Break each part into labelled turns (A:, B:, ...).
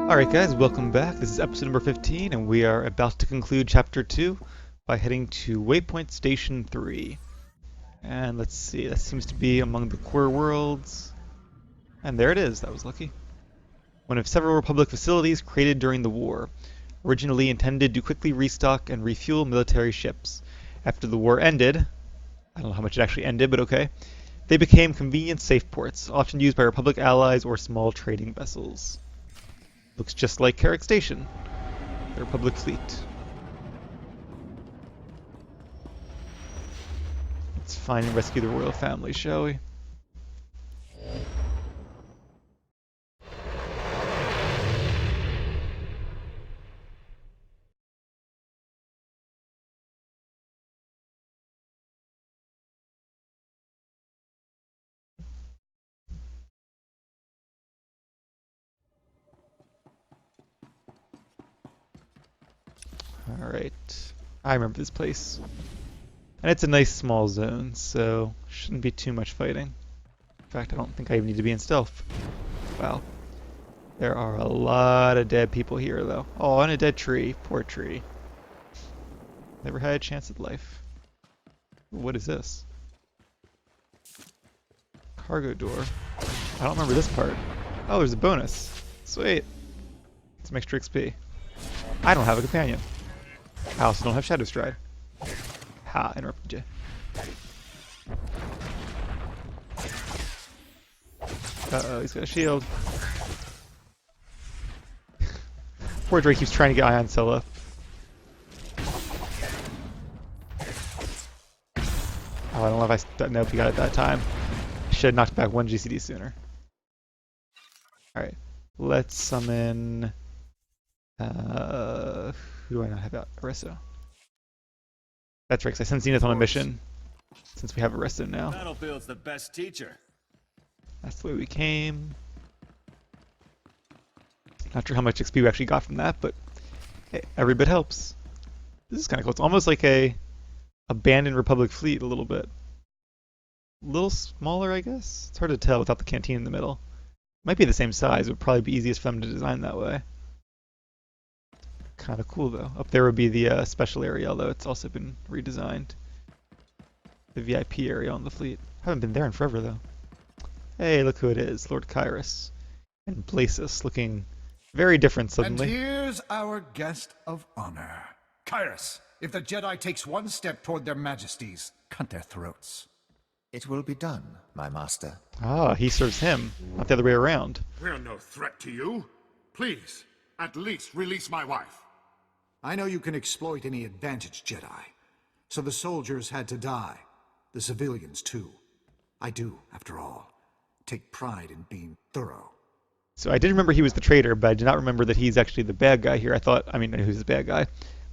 A: Alright guys, welcome back. This is episode number 15 and we are about to conclude chapter 2 by heading to Waypoint Station 3. And let's see, that seems to be among the core worlds. And there it is, that was lucky. One of several Republic facilities created during the war, originally intended to quickly restock and refuel military ships. After the war ended, I don't know how much it actually ended, but okay, they became convenient safe ports, often used by Republic allies or small trading vessels. Looks just like Carrick Station, the Republic fleet. Let's find and rescue the royal family, shall we? Alright, I remember this place. And it's a nice small zone, so shouldn't be too much fighting. In fact, I don't think I even need to be in stealth. Wow. There are a lot of dead people here, though. Oh, and a dead tree. Poor tree. Never had a chance at life. What is this? Cargo door. I don't remember this part. Oh, there's a bonus. Sweet. Some extra XP. I don't have a companion. I also don't have Shadow Stride. Ha, interrupted you. Uh-oh, he's got a shield. Poor Drake keeps trying to get Ion Cell up. Oh, I don't know if I know if he got it that time. Should have knocked back one GCD sooner. Alright, let's summon... who do I not have out? Aristo. That's right, 'cause I sent Zenith on a mission, since we have Aristo now.
B: Battlefield's the best teacher.
A: That's the way we came. Not sure how much XP we actually got from that, but hey, every bit helps. This is kind of cool. It's almost like a abandoned Republic fleet a little bit. A little smaller, I guess? It's hard to tell without the canteen in the middle. Might be the same size. It would probably be easiest for them to design that way. Kind of cool, though. Up there would be the special area, although it's also been redesigned. The VIP area on the fleet. Haven't been there in forever, though. Hey, look who it is. Lord Kyrus. And Blasis, looking very different suddenly.
C: And here's our guest of honor. Kyrus, if the Jedi takes one step toward their majesties, cut their throats.
D: It will be done, my master.
A: Ah, he serves him, not the other way around.
E: We're no threat to you. Please, at least release my wife.
C: I know you can exploit any advantage, Jedi. So the soldiers had to die. The civilians, too. I do, after all, take pride in being thorough.
A: So I did remember he was the traitor, but I did not remember that he's actually the bad guy here. I mean, who's the bad guy,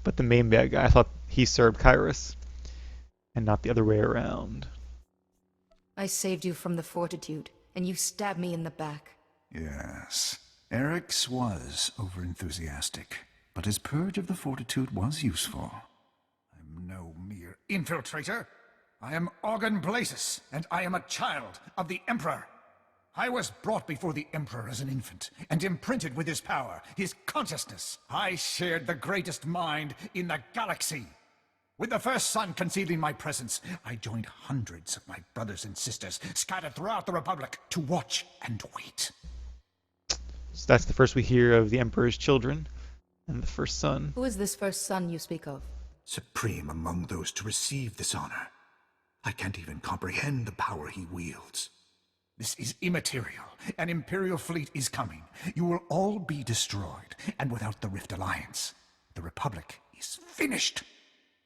A: but the main bad guy. I thought he served Kyrus, and not the other way around.
F: I saved you from the Fortitude, and you stabbed me in the back.
G: Yes, Eric's was overenthusiastic, but his purge of the Fortitude was useful.
C: I'm no mere infiltrator. I am Organ Blasis, and I am a child of the Emperor. I was brought before the Emperor as an infant, and imprinted with his power, his consciousness. I shared the greatest mind in the galaxy. With the first sun conceived in my presence, I joined hundreds of my brothers and sisters scattered throughout the Republic to watch and wait.
A: So that's the first we hear of the Emperor's children, and the first son.
F: Who is this first son you speak of?
C: Supreme among those to receive this honor. I can't even comprehend the power he wields. This is immaterial. An Imperial fleet is coming. You will all be destroyed, and without the Rift Alliance, the Republic is finished.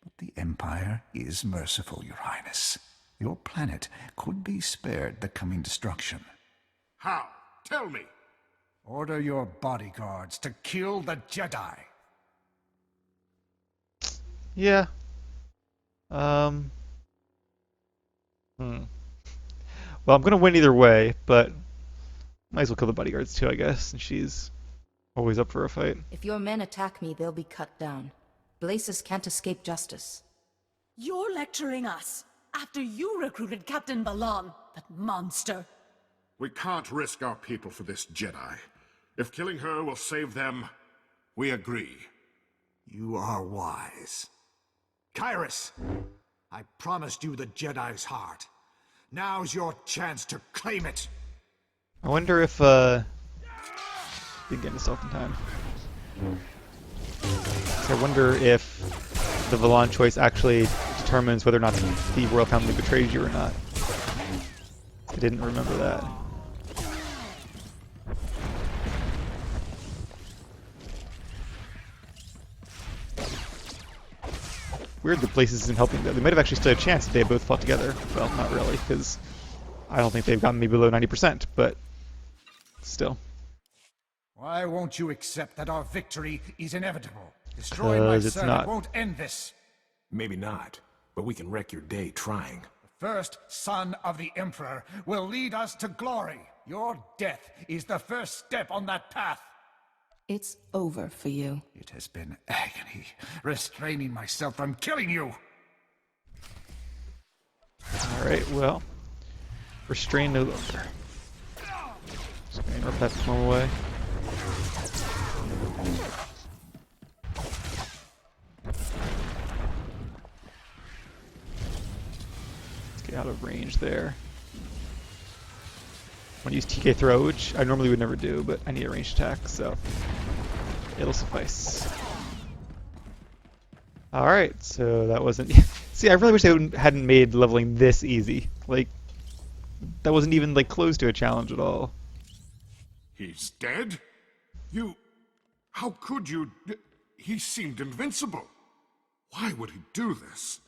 G: But the Empire is merciful, Your Highness. Your planet could be spared the coming destruction.
E: How? Tell me.
C: Order your bodyguards to kill the Jedi.
A: Yeah. Well, I'm gonna win either way, but might as well kill the bodyguards too, I guess. And she's always up for a fight.
F: If your men attack me, they'll be cut down. Blasis can't escape justice.
H: You're lecturing us after you recruited Captain Balan, that monster.
E: We can't risk our people for this Jedi. If killing her will save them, we agree.
C: You are wise. Kyrus, I promised you the Jedi's heart. Now's your chance to claim it.
A: I wonder if, didn't get myself in time. So I wonder if the Vallon choice actually determines whether or not the royal family betrays you or not. I didn't remember that. Weird the places isn't helping them. They might have actually stood a chance if they had both fought together. Well, not really, because I don't think they've gotten me below 90%, but still.
C: Why won't you accept that our victory is inevitable? Destroying my
A: It's
C: servant
A: not.
C: won't end this.
B: Maybe not, but we can wreck your day trying.
C: The first son of the Emperor will lead us to glory. Your death is the first step on that path.
F: It's over for you.
C: It has been agony, restraining myself from killing you.
A: Alright, well. Restrain no longer. Just gonna rip that from away. Let's get out of range there. I'm gonna use TK throw, which I normally would never do, but I need a ranged attack, so it'll suffice. Alright, so that wasn't... See, I really wish they hadn't made leveling this easy. Like, that wasn't even, like, close to a challenge at all.
E: He's dead? You... How could you... He seemed invincible. Why would he do this?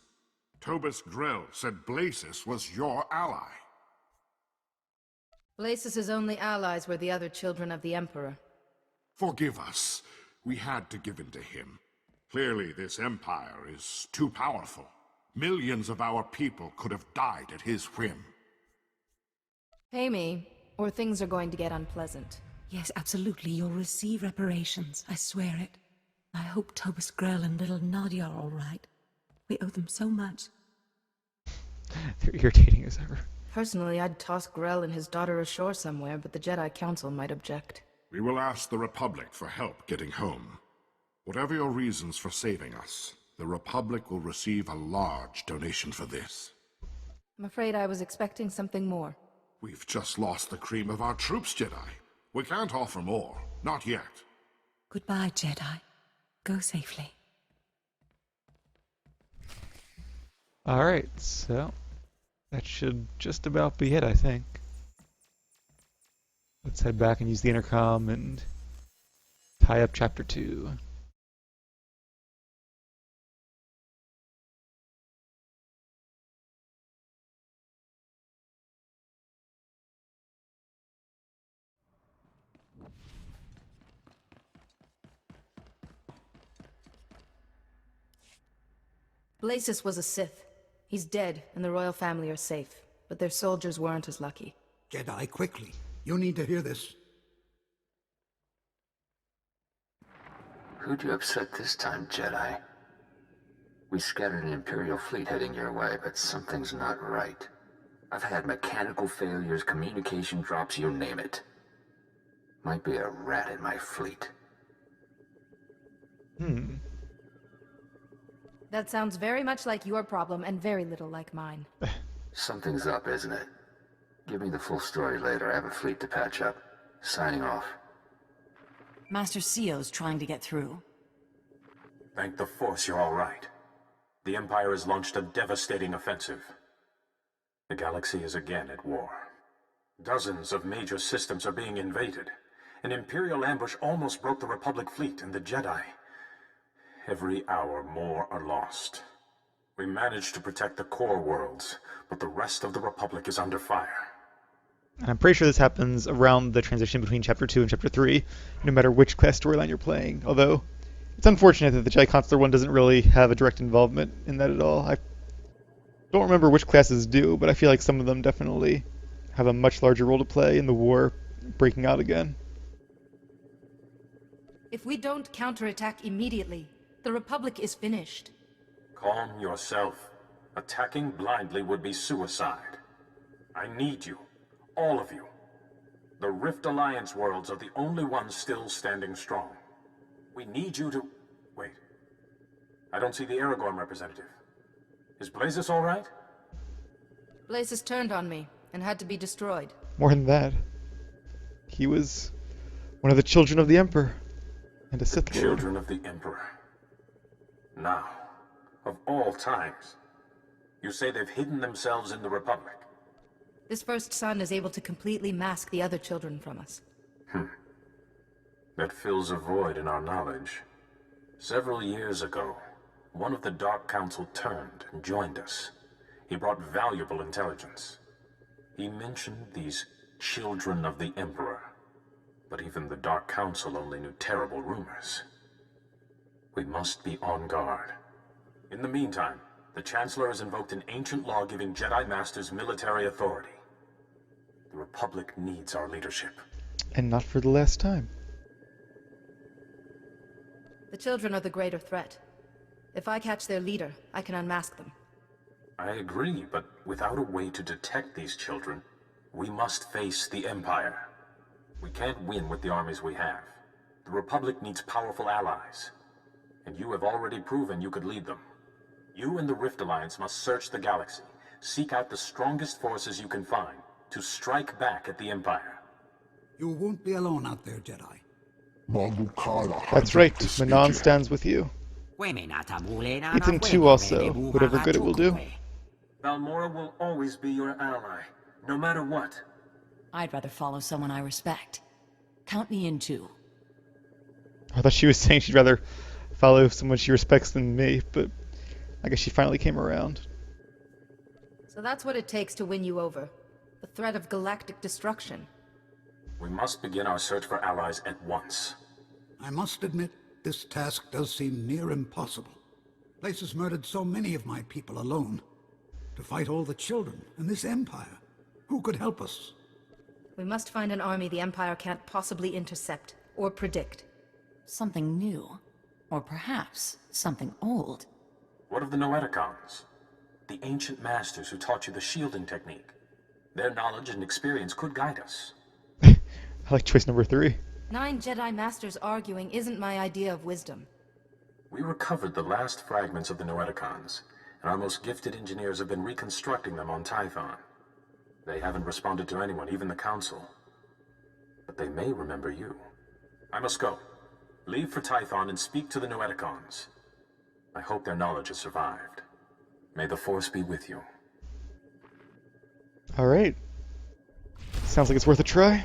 E: Tobus Grell said Blasis was your ally.
F: Blasis' only allies were the other children of the Emperor.
E: Forgive us. We had to give in to him. Clearly, this empire is too powerful. Millions of our people could have died at his whim.
F: Pay me, or things are going to get unpleasant.
H: Yes, absolutely. You'll receive reparations. I swear it. I hope Tobus Grell and little Nadia are all right. We owe them so much.
A: They're irritating as ever.
F: Personally, I'd toss Grell and his daughter ashore somewhere, but the Jedi Council might object.
E: We will ask the Republic for help getting home. Whatever your reasons for saving us, the Republic will receive a large donation for this.
F: I'm afraid I was expecting something more.
E: We've just lost the cream of our troops, Jedi. We can't offer more. Not yet.
H: Goodbye, Jedi. Go safely.
A: Alright, so that should just about be it, I think. Let's head back and use the intercom and tie up Chapter 2.
F: Blasis was a Sith. He's dead, and the royal family are safe. But their soldiers weren't as lucky.
I: Jedi, quickly. You need to hear this.
J: Who'd you upset this time, Jedi? We scattered an Imperial fleet heading your way, but something's not right. I've had mechanical failures, communication drops, you name it. Might be a rat in my fleet.
F: That sounds very much like your problem and very little like mine.
J: Something's up, isn't it? Give me the full story later. I have a fleet to patch up. Signing off.
H: Master Ceo's trying to get through.
B: Thank the Force you're all right. The Empire has launched a devastating offensive. The galaxy is again at war. Dozens of major systems are being invaded. An Imperial ambush almost broke the Republic fleet and the Jedi. Every hour, more are lost. We managed to protect the core worlds, but the rest of the Republic is under fire.
A: And I'm pretty sure this happens around the transition between Chapter 2 and Chapter 3, no matter which quest storyline you're playing. Although, it's unfortunate that the Jedi Consular one doesn't really have a direct involvement in that at all. I don't remember which classes do, but I feel like some of them definitely have a much larger role to play in the war breaking out again.
F: If we don't counterattack immediately, the Republic is finished.
B: Calm yourself. Attacking blindly would be suicide. I need you. All of you. The Rift Alliance worlds are the only ones still standing strong. We need you to... Wait. I don't see the Aragorn representative. Is Blazes all right?
F: Blazes turned on me and had to be destroyed.
A: More than that. He was one of the children of the Emperor and a Sith Lord.
B: Children of the Emperor. Now, of all times, you say they've hidden themselves in the Republic.
F: This first son is able to completely mask the other children from us.
B: That fills a void in our knowledge. Several years ago, one of the Dark Council turned and joined us. He brought valuable intelligence. He mentioned these children of the Emperor. But even the Dark Council only knew terrible rumors. We must be on guard. In the meantime, the Chancellor has invoked an ancient law giving Jedi Masters military authority. The Republic needs our leadership.
A: And not for the last time.
F: The children are the greater threat. If I catch their leader, I can unmask them.
B: I agree, but without a way to detect these children, we must face the Empire. We can't win with the armies we have. The Republic needs powerful allies. And you have already proven you could lead them. You and the Rift Alliance must search the galaxy, seek out the strongest forces you can find, to strike back at the Empire.
I: You won't be alone out there, Jedi.
A: That's right, Manon stands with you. Ethan too also, whatever good it will do.
B: Balmora will always be your ally, no matter what.
K: I'd rather follow someone I respect. Count me in too.
A: I thought she was saying she'd rather follow someone she respects than me, but I guess she finally came around.
F: So that's what it takes to win you over. The threat of galactic destruction.
B: We must begin our search for allies at once.
I: I must admit, this task does seem near impossible. Places murdered so many of my people alone. To fight all the children and this Empire. Who could help us?
F: We must find an army the Empire can't possibly intercept or predict.
K: Something new. Or perhaps something old.
B: What of the Noeticons? The ancient masters who taught you the shielding technique. Their knowledge and experience could guide us.
A: I like choice number 3.
F: 9 Jedi Masters arguing isn't my idea of wisdom.
B: We recovered the last fragments of the Noeticons, and our most gifted engineers have been reconstructing them on Tython. They haven't responded to anyone, even the Council. But they may remember you. I must go. Leave for Tython and speak to the Noeticons. I hope their knowledge has survived. May the Force be with you.
A: Alright. Sounds like it's worth a try.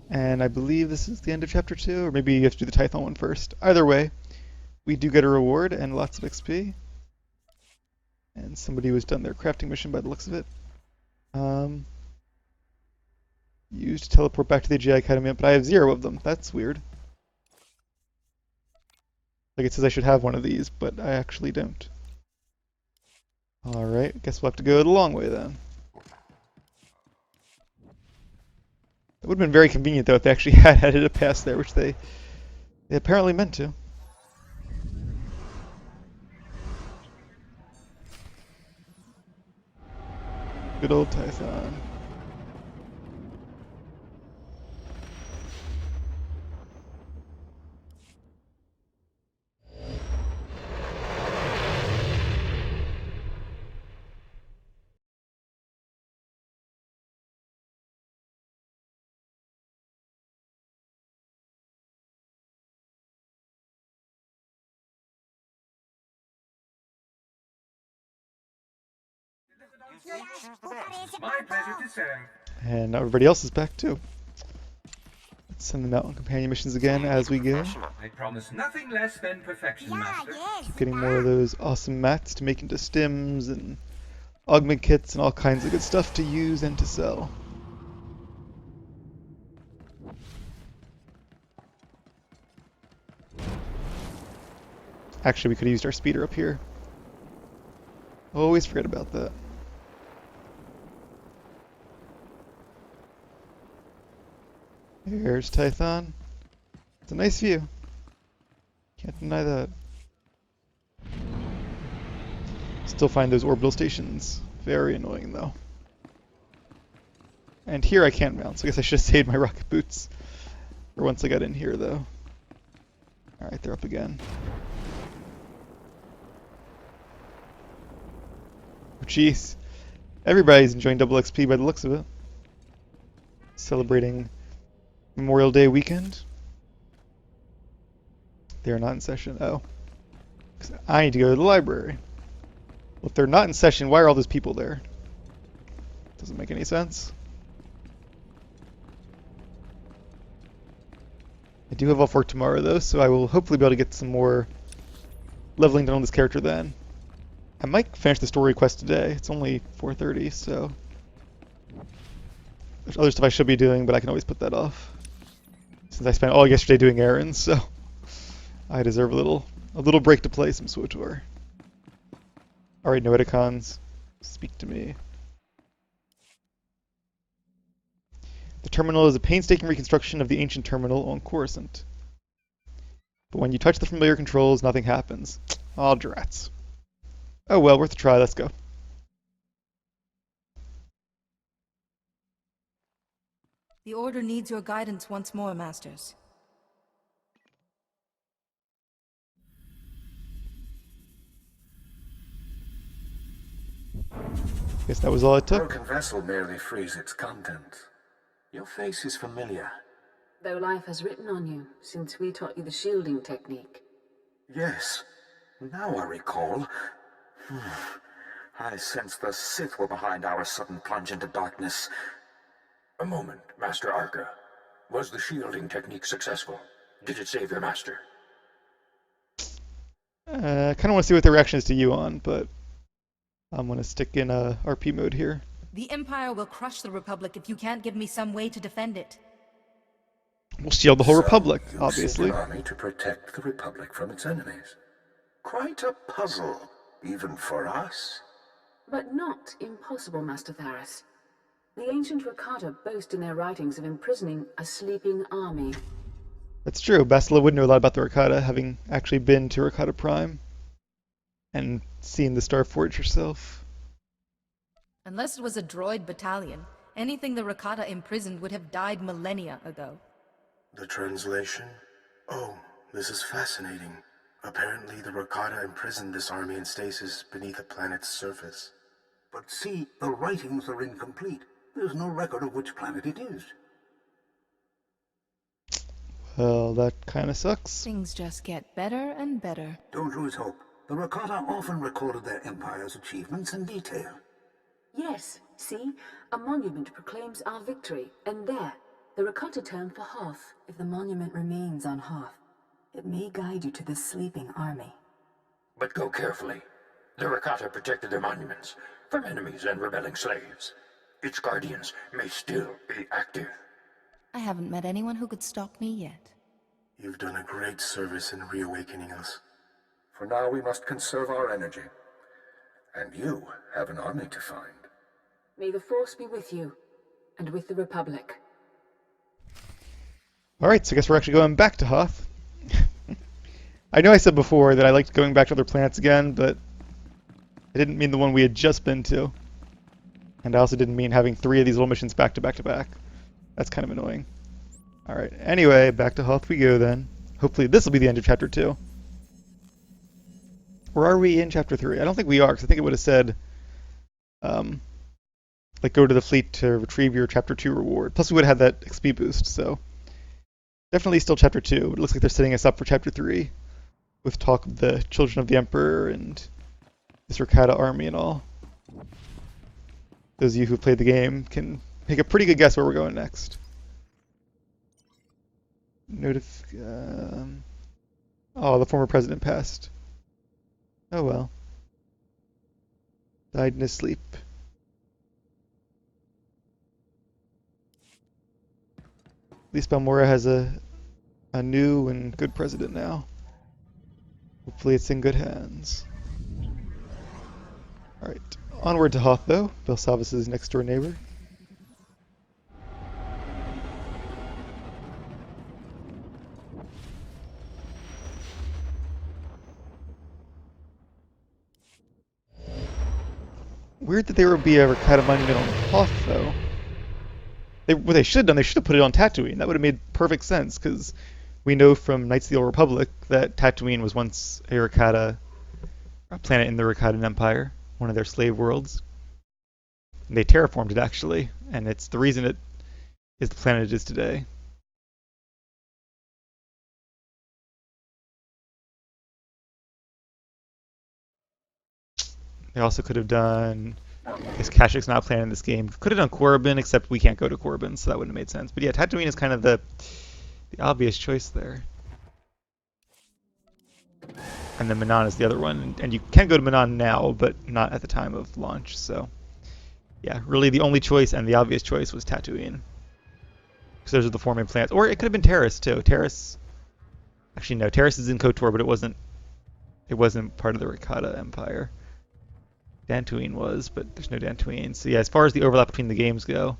A: And I believe this is the end of Chapter 2, or maybe you have to do the Tython one first. Either way, we do get a reward and lots of XP. And somebody who's done their crafting mission by the looks of it. Used to teleport back to the Jedi Academy, but I have 0 of them. That's weird. Like it says I should have one of these, but I actually don't. Alright, guess we'll have to go the long way then. It would have been very convenient though if they actually had added a pass there, which they apparently meant to. Good old Tython.
L: My pleasure to serve.
A: And now everybody else is back too. Let's send them out on companion missions again as we go.
L: I promise nothing less than perfection, Master.
A: Keep getting more of those awesome mats to make into stims and augment kits and all kinds of good stuff to use and to sell. Actually, we could have used our speeder up here. Always forget about that. Here's Tython. It's a nice view. Can't deny that. Still find those orbital stations very annoying though. And here I can't mount, so I guess I should have saved my rocket boots. Or once I got in here, though. Alright, they're up again. Oh, jeez. Everybody's enjoying double XP by the looks of it. Celebrating Memorial Day weekend. They are not in session. Oh. 'Cause I need to go to the library. Well, if they're not in session, why are all those people there? Doesn't make any sense. I do have off work tomorrow, though, so I will hopefully be able to get some more leveling done on this character then. I might finish the story quest today. It's only 4:30, so there's other stuff I should be doing, but I can always put that off. Since I spent all yesterday doing errands, so I deserve a little break to play some SWTOR. Alright, Noeticons, speak to me. The terminal is a painstaking reconstruction of the ancient terminal on Coruscant. But when you touch the familiar controls, nothing happens. Aw, drats. Oh well, worth a try, let's go.
F: The Order needs your guidance once more, Masters.
A: Guess that was all it
B: The
A: took.
B: broken vessel merely frees its contents. Your face is familiar.
M: Though life has written on you since we taught you the shielding technique.
B: Yes, now I recall. I sense the Sith were behind our sudden plunge into darkness. A moment, Master Arca. Was the shielding technique successful? Did it save your master?
A: I kind of want to see what the reaction is to you on, but I'm going to stick in RP mode here.
F: The Empire will crush the Republic if you can't give me some way to defend it.
A: We'll shield the whole
B: So
A: Republic,
B: you
A: obviously.
B: seek an army to protect the Republic from its enemies. Quite a puzzle, even for us.
M: But not impossible, Master Tharis. The ancient Rakata boast in their writings of imprisoning a sleeping army.
A: That's true. Bastila would know a lot about the Rakata, having actually been to Rakata Prime and seen the Star Forge herself.
F: Unless it was a droid battalion, anything the Rakata imprisoned would have died millennia ago.
B: The translation? Oh, this is fascinating. Apparently the Rakata imprisoned this army in stasis beneath a planet's surface.
I: But see, the writings are incomplete. There's no record of which planet it is.
A: Well, that kind of sucks.
F: Things just get better and better.
I: Don't lose hope. The Rakata often recorded their empire's achievements in detail.
M: Yes, see? A monument proclaims our victory, and there, the Rakata term for Hoth. If the monument remains on Hoth, it may guide you to the sleeping army.
B: But go carefully. The Rakata protected their monuments from enemies and rebelling slaves. Its guardians may still be active.
F: I haven't met anyone who could stop me yet.
B: You've done a great service in reawakening us. For now we must conserve our energy. And you have an army to find.
M: May the Force be with you, and with the Republic.
A: Alright, so I guess we're actually going back to Hoth. I know I said before that I liked going back to other planets again, but I didn't mean the one we had just been to. And I also didn't mean having 3 of these little missions back to back to back. That's kind of annoying. Alright, anyway, back to Hoth we go then. Hopefully this will be the end of Chapter 2. Or are we in Chapter 3? I don't think we are, because I think it would have said, like, go to the fleet to retrieve your Chapter 2 reward. Plus we would have had that XP boost, so definitely still Chapter 2. It looks like they're setting us up for Chapter 3, with talk of the Children of the Emperor and this Rakata army and all. Those of you who played the game can make a pretty good guess where we're going next. Oh, the former president passed. Oh well. Died in his sleep. At least Balmora has a new and good president now. Hopefully it's in good hands. Alright, onward to Hoth though, Belsavis' next door neighbor. Weird that there would be a Rakata monument on Hoth though. what they should have done, they should have put it on Tatooine. That would have made perfect sense, because we know from Knights of the Old Republic that Tatooine was once a planet in the Rakatan Empire, one of their slave worlds. And they terraformed it, actually, and it's the reason it is the planet it is today. They also could have done, because Kashyyyk's not playing in this game, could have done Korriban, except we can't go to Korriban, so that wouldn't have made sense. But yeah, Tatooine is kind of the obvious choice there. And then Manon is the other one, and you can go to Manon now, but not at the time of launch, so yeah, really the only choice and the obvious choice was Tatooine. Because those are the four main planets. Or it could have been Terrace, too. Terrace, actually no, Terrace is in KOTOR, but it wasn't part of the Rakata Empire. Dantooine was, but there's no Dantooine. So yeah, as far as the overlap between the games go,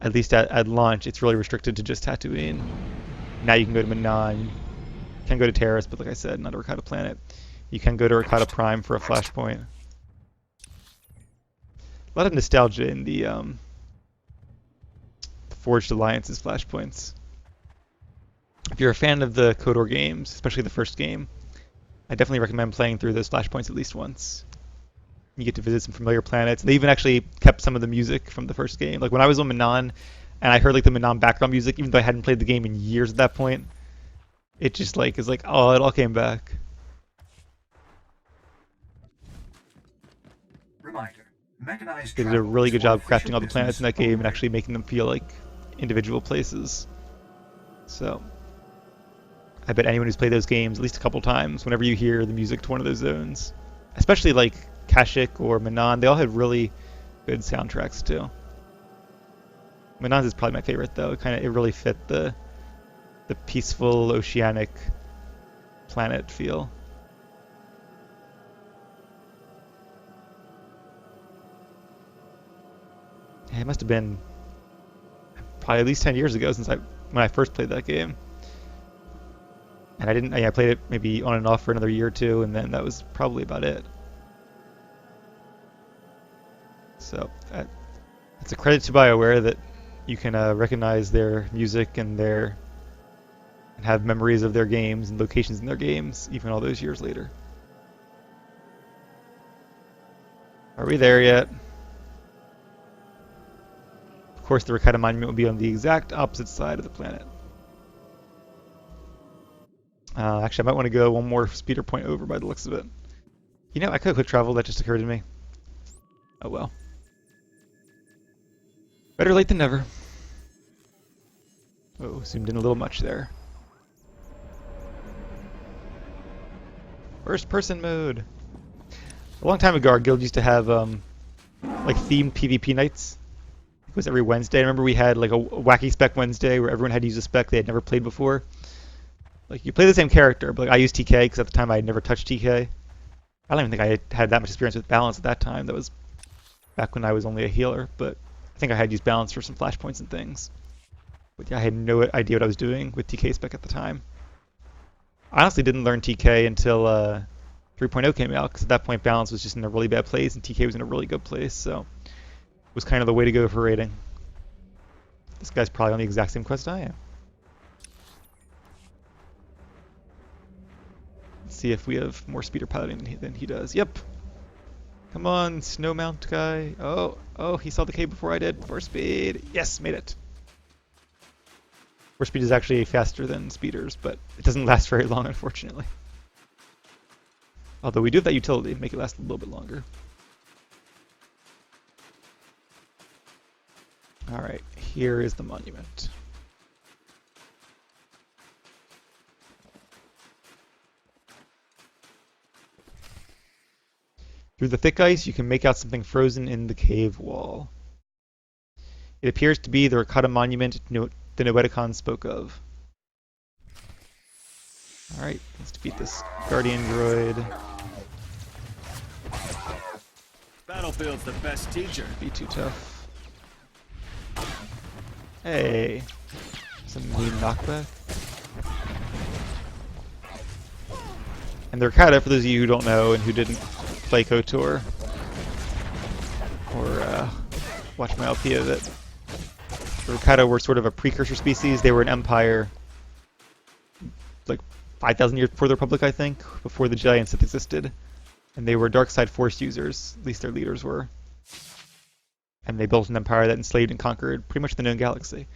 A: at least at launch, it's really restricted to just Tatooine. Now you can go to Manon, you can go to Terrace, but like I said, not a Rakata planet. You can go to Rakata Prime for a flashpoint. A lot of nostalgia in the Forged Alliance's flashpoints. If you're a fan of the KOTOR games, especially the first game, I definitely recommend playing through those flashpoints at least once. You get to visit some familiar planets. They even actually kept some of the music from the first game. Like when I was on Manon, and I heard like the Manon background music, even though I hadn't played the game in years at that point, it just like is like, oh, it all came back.
L: Reminder. Mechanized
A: They did a really good job crafting all the planets in that game and actually making them feel like individual places. So I bet anyone who's played those games at least a couple times, whenever you hear the music to one of those zones, especially like Kashyyyk or Manon, they all had really good soundtracks too. Manon's is probably my favorite though. It really fit the peaceful oceanic planet feel. It must have been probably at least 10 years ago when I first played that game. And I played it maybe on and off for another year or two, and then that was probably about it. So it's a credit to BioWare that you can recognize their music and have memories of their games and locations in their games, even all those years later. Are we there yet? Of course, the Rakata Monument will be on the exact opposite side of the planet. Actually, I might want to go one more speeder point over by the looks of it. You know, I could have quick travel, that just occurred to me. Oh well. Better late than never. Oh, zoomed in a little much there. First person mode. A long time ago, our guild used to have like themed PvP nights. It was every Wednesday. I remember we had like a wacky spec Wednesday where everyone had to use a spec they had never played before. Like you play the same character, but like, I used TK because at the time I had never touched TK. I don't even think I had that much experience with balance at that time. That was back when I was only a healer, but I think I had used balance for some flashpoints and things. But yeah, I had no idea what I was doing with TK spec at the time. I honestly didn't learn TK until 3.0 came out, because at that point balance was just in a really bad place and TK was in a really good place, so it was kind of the way to go for raiding. This guy's probably on the exact same quest I am. Let's see if we have more speeder piloting than he does. Yep. Come on, Snowmount guy. Oh, he saw the cave before I did. Force speed. Yes, made it. Force speed is actually faster than speeders, but it doesn't last very long, unfortunately. Although we do have that utility to make it last a little bit longer. Alright, here is the monument. Through the thick ice, you can make out something frozen in the cave wall. It appears to be the Rakata monument the Noeticon spoke of. Alright, let's defeat this Guardian droid.
N: Battlefield's the best teacher.
A: Be too tough. Hey, some mean knockback. And the Rakata, for those of you who don't know and who didn't play KOTOR, or watch my LP of it. The Rakata were sort of a precursor species. They were an empire like 5,000 years before the Republic, I think, before the Jedi and Sith existed. And they were dark side force users, at least their leaders were. And they built an empire that enslaved and conquered pretty much the known galaxy.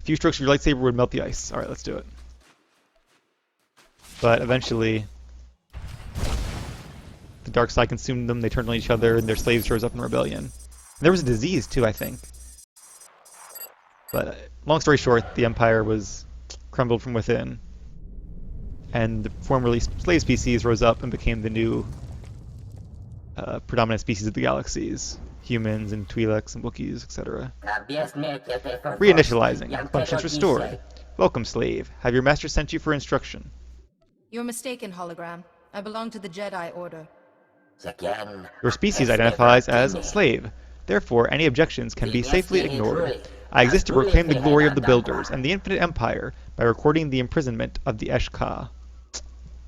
A: A few strokes of your lightsaber would melt the ice. Alright, let's do it. But eventually, the dark side consumed them, they turned on each other, and their slaves rose up in rebellion. And there was a disease, too, I think. But long story short, the empire was crumbled from within. And the formerly slave species rose up and became the new predominant species of the galaxies. Humans and Twi'leks and Wookiees, etc. Reinitializing. Functions restored. Welcome, slave. Have your master sent you for instruction?
F: You're mistaken, hologram. I belong to the Jedi Order.
A: Your species identifies as slave. Therefore, any objections can be safely ignored. I exist to proclaim the glory of the Builders and the Infinite Empire by recording the imprisonment of the Eshka.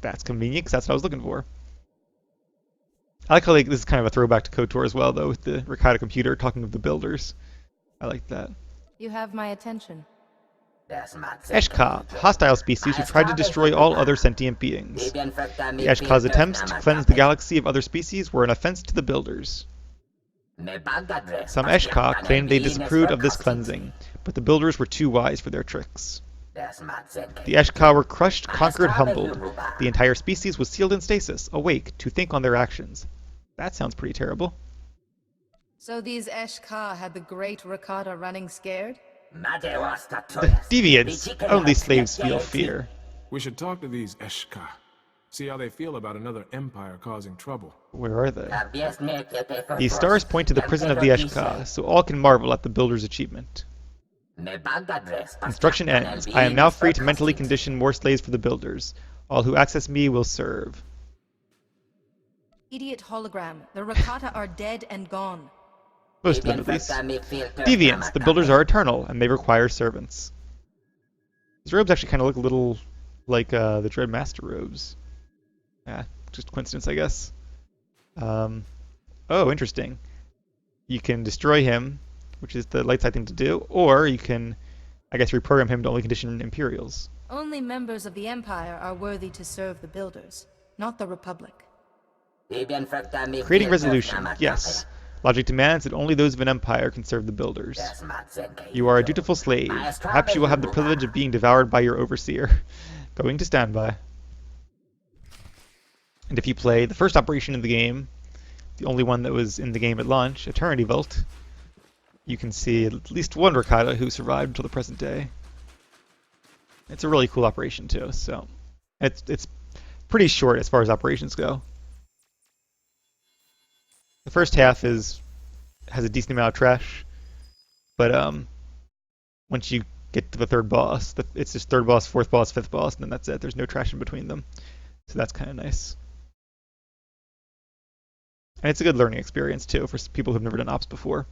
A: That's convenient, because that's what I was looking for. I like how this is kind of a throwback to KOTOR as well, though, with the Rakata computer talking of the Builders. I like that.
F: You have my attention.
A: Eshka, hostile species who tried to destroy all other sentient beings. The Eshka's attempts to cleanse the galaxy of other species were an offense to the Builders. Some Eshka claimed they disapproved of this cleansing, but the Builders were too wise for their tricks. The Eshka were crushed, conquered, humbled. The entire species was sealed in stasis, awake to think on their actions. That sounds pretty terrible.
F: So these Eshka had the great Rakata running scared?
A: Deviants! Only slaves feel fear.
O: We should talk to these Eshka. See how they feel about another empire causing trouble.
A: Where are they? These stars point to the prison of the Eshka, so all can marvel at the Builder's achievement. Instruction ends. I am now free to mentally condition more slaves for the Builders. All who access me will serve.
F: Idiot hologram. The Rakata are dead and gone.
A: Most of them, at least. Deviants. The Builders are eternal, and they require servants. These robes actually kind of look a little like the Dread Master robes. Yeah, just coincidence, I guess. Oh, interesting. You can destroy him, which is the light side thing to do, or you can, I guess, reprogram him to only condition Imperials.
F: Only members of the Empire are worthy to serve the Builders, not the Republic.
A: Creating resolution, yes. Logic demands that only those of an empire can serve the Builders. You are a dutiful slave. Perhaps you will have the privilege of being devoured by your overseer. Going to standby. And if you play the first operation in the game, the only one that was in the game at launch, Eternity Vault, you can see at least one Rakata who survived until the present day. It's a really cool operation too, so it's pretty short as far as operations go. The first half has a decent amount of trash, but once you get to the third boss, it's just third boss, fourth boss, fifth boss, and then that's it. There's no trash in between them, so that's kind of nice. And it's a good learning experience too for people who've never done ops before.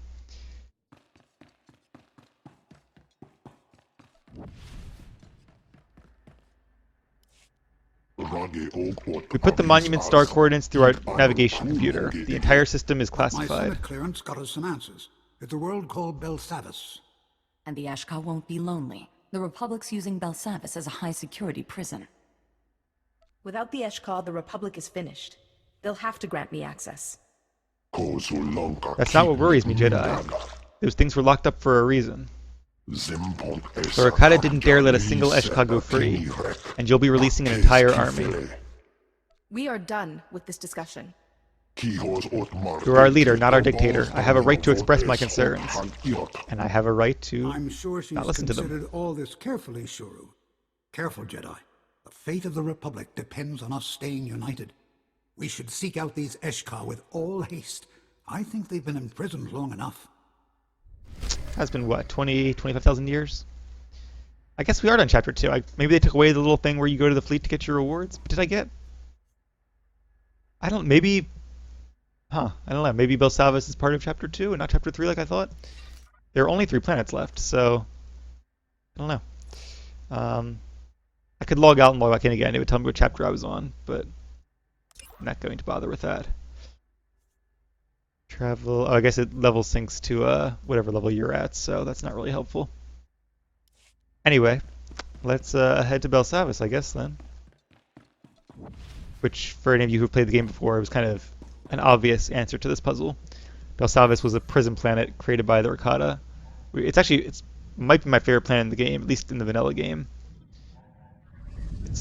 A: We put the monument star coordinates through our navigation computer. The entire system is
I: My
A: classified.
I: summit clearance got us some answers. It's a world called Belsavis.
K: And the Ashka won't be lonely. The Republic's using Belsavis as a high-security prison.
H: Without the Eshka, the Republic is finished. They'll have to grant me access.
A: That's not what worries me, Jedi. Those things were locked up for a reason. The Rakata didn't dare let a single Eshka go free, and you'll be releasing an entire army.
H: We are done with this discussion.
A: You're our leader, not our dictator. I have a right to express my concerns, and I have a right to
I: I'm sure she's
A: not listen to
I: considered
A: them.
I: all this carefully, Shuru. Careful, Jedi. The fate of the Republic depends on us staying united. We should seek out these Eshka with all haste. I think they've been imprisoned long enough.
A: Has been, what, 25,000 years? I guess we are done chapter 2. Maybe they took away the little thing where you go to the fleet to get your rewards. But did I get? I don't, maybe... I don't know. Maybe Belsavis is part of chapter 2 and not chapter 3 like I thought. There are only 3 planets left, so... I don't know. I could log out and log back in again. It would tell me what chapter I was on, but I'm not going to bother with that. Travel. Oh, I guess it level syncs to whatever level you're at, so that's not really helpful. Anyway, let's head to Belsavis, I guess, then. Which, for any of you who've played the game before, was kind of an obvious answer to this puzzle. Belsavis was a prison planet created by the Rakata. It might be my favorite planet in the game, at least in the vanilla game.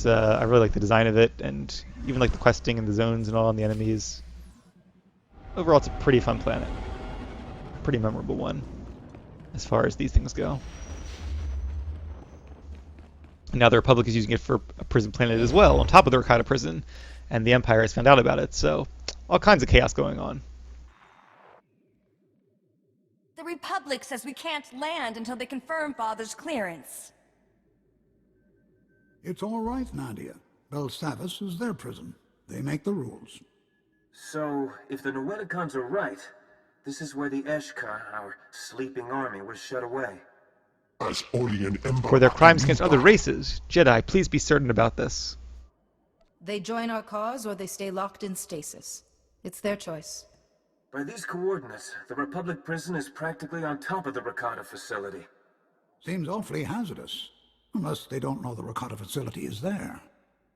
A: I really like the design of it, and even like the questing and the zones and all, and the enemies. Overall, it's a pretty fun planet. A pretty memorable one, as far as these things go. And now the Republic is using it for a prison planet as well, on top of the Rakata prison, and the Empire has found out about it, so all kinds of chaos going on.
K: The Republic says we can't land until they confirm Father's clearance.
I: It's all right, Nadia. Belsavis is their prison. They make the rules.
B: So, if the Noeticons are right, this is where the Eshkar, our sleeping army, was shut away.
E: As only an Empire
A: For their crimes against other races, Jedi, please be certain about this.
F: They join our cause or they stay locked in stasis. It's their choice.
B: By these coordinates, the Republic prison is practically on top of the Rakata facility.
I: Seems awfully hazardous. Unless they don't know the Rakata facility is there.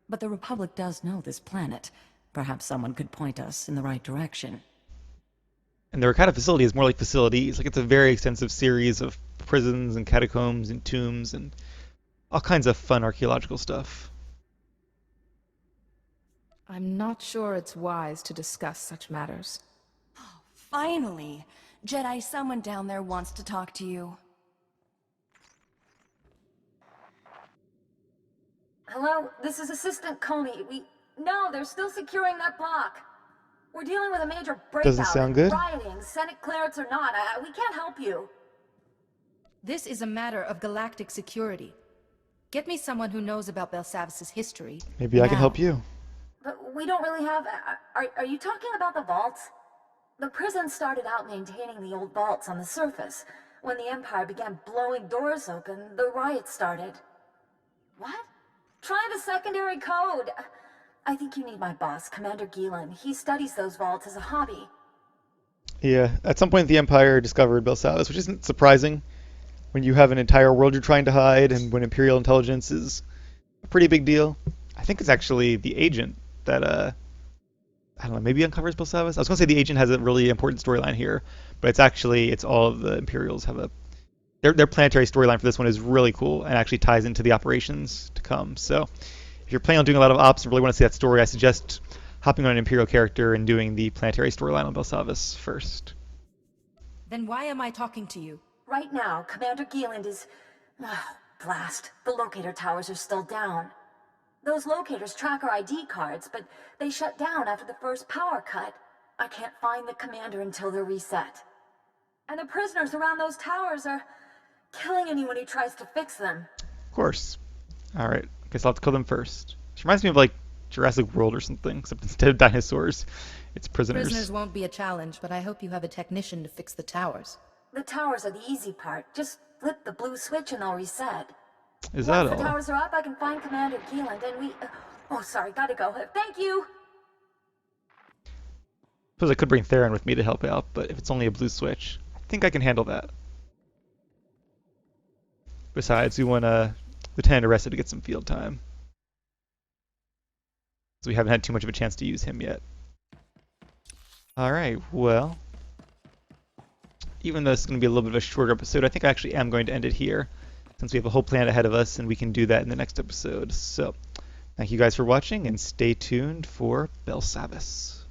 K: But the Republic does know this planet. Perhaps someone could point us in the right direction.
A: And the Rakata facility is more like facilities. Like, it's a very extensive series of prisons and catacombs and tombs and all kinds of fun archaeological stuff.
F: I'm not sure it's wise to discuss such matters.
K: Finally! Jedi, someone down there wants to talk to you.
M: Hello, this is Assistant Comey. No, they're still securing that block. We're dealing with a major breakout.
A: Doesn't sound good.
M: Rioting, Senate clearance or not, we can't help you.
F: This is a matter of galactic security. Get me someone who knows about Belsavis' history.
A: Maybe I can help you.
M: But we don't really have... Are you talking about the vaults? The prison started out maintaining the old vaults on the surface. When the Empire began blowing doors open, the riots started. What? Try the secondary code. I think you need my boss, Commander Gielan. He studies those vaults as a hobby.
A: Yeah, at some point the Empire discovered Belsavis, which isn't surprising when you have an entire world you're trying to hide and when Imperial intelligence is a pretty big deal. I think it's actually the agent that, I don't know, maybe uncovers Belsavis? I was going to say the agent has a really important storyline here, but it's all of the Imperials have a... Their planetary storyline for this one is really cool and actually ties into the operations to come. So if you're planning on doing a lot of ops and really want to see that story, I suggest hopping on an Imperial character and doing the planetary storyline on Belsavis first.
F: Then why am I talking to you?
M: Right now, Commander Gielan is... Oh, blast. The locator towers are still down. Those locators track our ID cards, but they shut down after the first power cut. I can't find the commander until they're reset. And the prisoners around those towers are killing anyone who tries to fix them.
A: Of course. Alright, guess I'll have to kill them first. This reminds me of like Jurassic World or something, except instead of dinosaurs, it's prisoners.
F: Prisoners won't be a challenge, but I hope you have a technician to fix the towers.
M: The towers are the easy part. Just flip the blue switch and they'll reset.
A: Is that all?
M: Once the towers are up, I can find Commander Gielan, and we... oh, sorry, gotta go. Thank you!
A: Suppose I could bring Theron with me to help out, but if it's only a blue switch, I think I can handle that. Besides, we want Lieutenant arrested to get some field time. So we haven't had too much of a chance to use him yet. Alright, well... even though it's going to be a little bit of a shorter episode, I think I actually am going to end it here, since we have a whole plan ahead of us, and we can do that in the next episode. So, thank you guys for watching, and stay tuned for Belsavis.